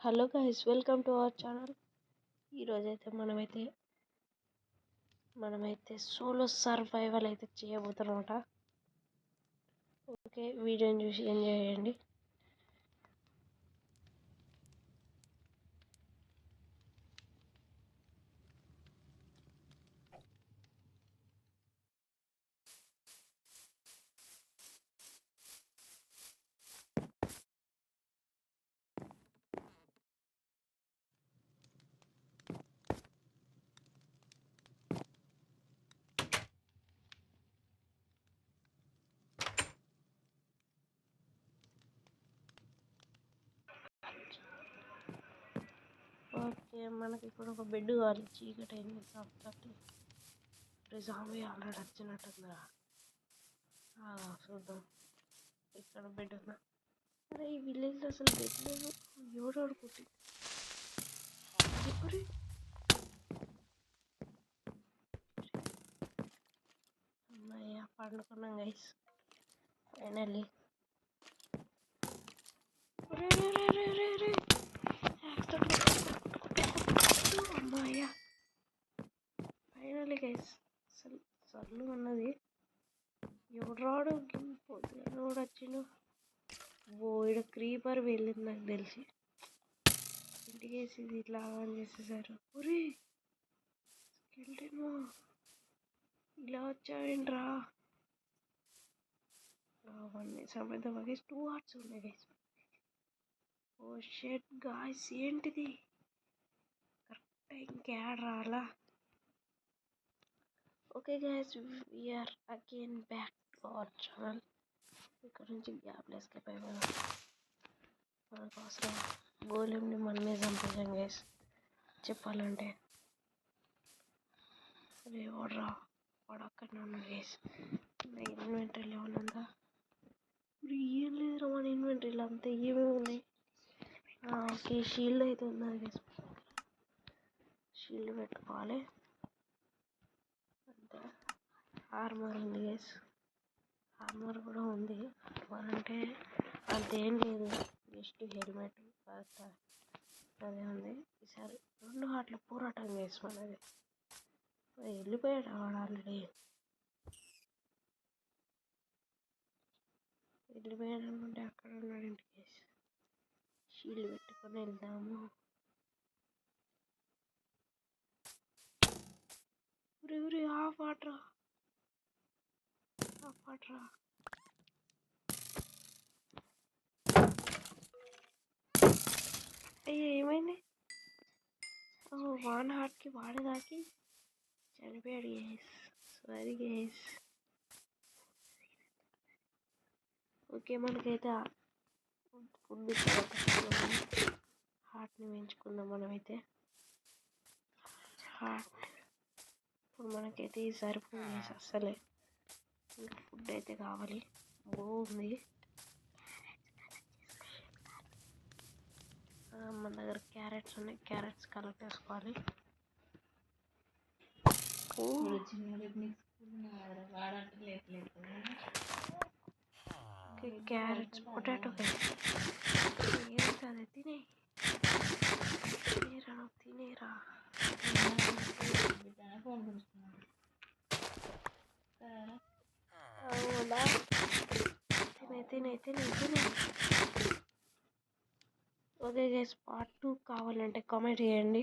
Hello guys, welcome to our channel. ఈరోజైతే మనమైతే solo survival అయితే చేయబోతున్నమాట. ఓకే, వీడియోని చూసి ఎంజాయ్ చేయండి. ఓకే, మనకి ఇప్పుడు ఒక బెడ్ కావాలి. చీకటి అయింది కాబట్టి జాంబీ ఆల్రెడీ వచ్చినట్టుందా. చూద్దాం, ఇక్కడ బెడ్ ఉందా. అరే, ఈ విలేజ్లో అసలు బెడ్ లేదు. ఎవడు ఆడుకుంటుంది. అమ్మాయ్యా, పండుకున్నాం గైస్ ఫైనల్లీ. అమ్మాయ్యా, ఫైనల్లీ గైస్. అసలు చల్లు ఉన్నది. ఎవడు రాడు, పొద్దున వచ్చిండు. ఇక్కడ క్రీపర్ వెళ్ళింది నాకు తెలిసి. ఇంటికి వేసి ఇట్లా ఆన్ చేసేసారు. ఒరే స్కెల్టన్, ఇలా వచ్చావేంట్రా? అవన్నీ సమేత గైస్ 2 hours ఉన్నాయి గైస్. ఓ షెట్ గాయ్స్, ఏంటిది? కరెక్ట్ టైంకి యాడ్ రాలా. Okay guys, we are again back to our channel. ఇక్కడ నుంచి గ్యాప్ ఎస్కేప్ అయిపోయాం. మనకు అవసరం గోలెంని మనమే చంపేసాం గైస్ చెప్పాలంటే. అరే వాడరా, వాడు అక్కడనే ఉన్నాడు గైస్. నా ఇన్వెంటరీలో ఏమైనా ఉందా? ఇప్పుడు ఏం లేదురా మన ఇన్వెంటరీలో. అంతా ఏమేమి ఉన్నాయి. ఓకే, షీల్డ్ అయితే ఉన్నది గైస్. షీల్డ్ పెట్టుకోవాలి. అంతే, ఆర్మర్ ఉంది గైస్. ఆర్మర్ కూడా ఉంది. ఆర్మర్ అంటే అంతేం లేదు, జస్ట్ హెల్మెట్ అదే ఉంది. ఈసారి 2 హార్ట్ల పోరాటం గైస్ మనది. వెళ్ళిపోయాడు వాడు ఆల్రెడీ. వెళ్ళిపోయాడు అనుకుంటే అక్కడ ఉన్నాడు ఇంటికి. షీల్డ్ పెట్టుకొని వెళ్దాము. ఊరి ఆఫ్ వాటరా, ఆఫ్ వాటరా. అయ్యో, ఏమైంది? 1 హార్ట్కి వాడేదాకి చనిపోయాడు గేస్. Sorry guys. ఓకే, మనకైతే ఫుడ్ హార్ట్ని పెంచుకుందాం మనమైతే. హార్ట్ ఇప్పుడు మనకైతే సరిపోదు గేస్ అస్సలే. ఇంకా ఫుడ్ అయితే కావాలి. బాగుంది. మన దగ్గర క్యారెట్స్ ఉన్నాయి. క్యారెట్స్ కలెక్ట్ చేసుకోవాలి. క్యారెట్స్, పొటాటో ఏమవుతుంది? తినేరా, తినేరా. అవునా, తినే. ఓకే గైస్, పార్ట్ 2 కావాలంటే కామెంట్ చేయండి.